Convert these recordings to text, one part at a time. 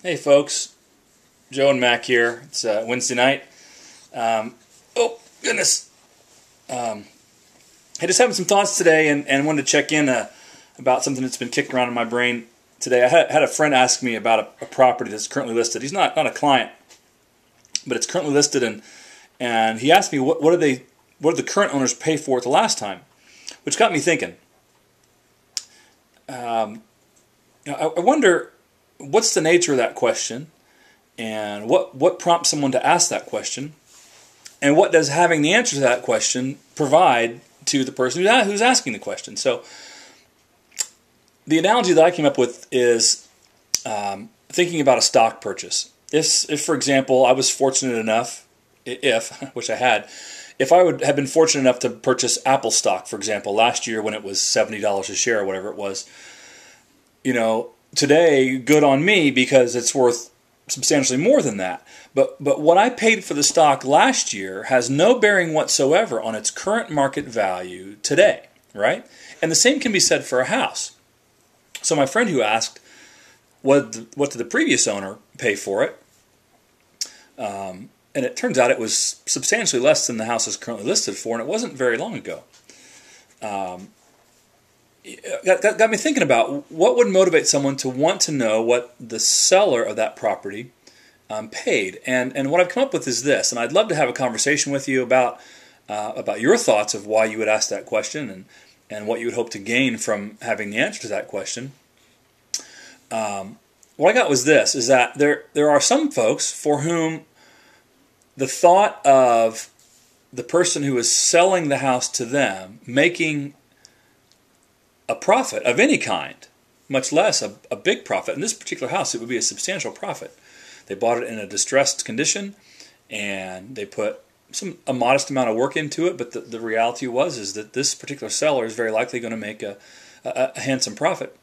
Hey folks, Joe and Mac here. It's Wednesday night. Oh goodness! I just having some thoughts today, and wanted to check in about something that's been kicking around in my brain today. I had a friend ask me about a property that's currently listed. He's not a client, but it's currently listed, and he asked me what did the current owners pay for it the last time, which got me thinking. I wonder what's the nature of that question, and what prompts someone to ask that question, and what does having the answer to that question provide to the person who's asking the question. So the analogy that I came up with is thinking about a stock purchase. If, for example, I was fortunate enough, which I had, if I would have been fortunate enough to purchase Apple stock, for example, last year when it was $70 a share or whatever it was, today, good on me because it's worth substantially more than that. But what I paid for the stock last year has no bearing whatsoever on its current market value today, right? And the same can be said for a house. So my friend who asked, what did the previous owner pay for it? And it turns out it was substantially less than the house is currently listed for, and it wasn't very long ago. Got me thinking about what would motivate someone to want to know what the seller of that property paid. And what I've come up with is this, and I'd love to have a conversation with you about your thoughts of why you would ask that question and what you would hope to gain from having the answer to that question. What I got was this, is that there are some folks for whom the thought of the person who is selling the house to them making a profit of any kind, much less a big profit. In this particular house, it would be a substantial profit. They bought it in a distressed condition, and they put a modest amount of work into it, but the reality is that this particular seller is very likely going to make a handsome profit.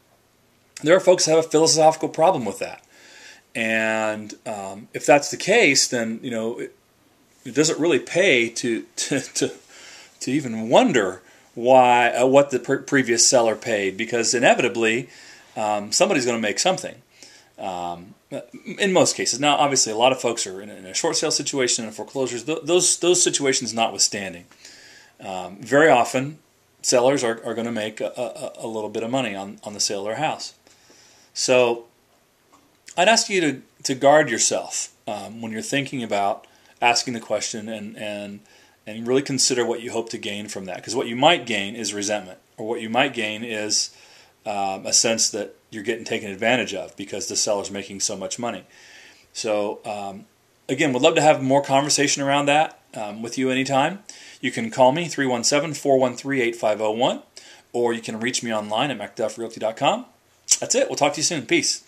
There are folks that have a philosophical problem with that. And if that's the case, then it doesn't really pay to even wonder what the previous seller paid, because inevitably somebody's going to make something. In most cases. Now, obviously, a lot of folks are in a short sale situation and foreclosures. Those situations notwithstanding, very often sellers are going to make a little bit of money on the sale of their house. So I'd ask you to guard yourself when you're thinking about asking the question and really consider what you hope to gain from that. Because what you might gain is resentment, or what you might gain is a sense that you're getting taken advantage of because the seller's making so much money. So again, would love to have more conversation around that with you anytime. You can call me, 317-413-8501, or you can reach me online at macduffrealty.com. That's it. We'll talk to you soon. Peace.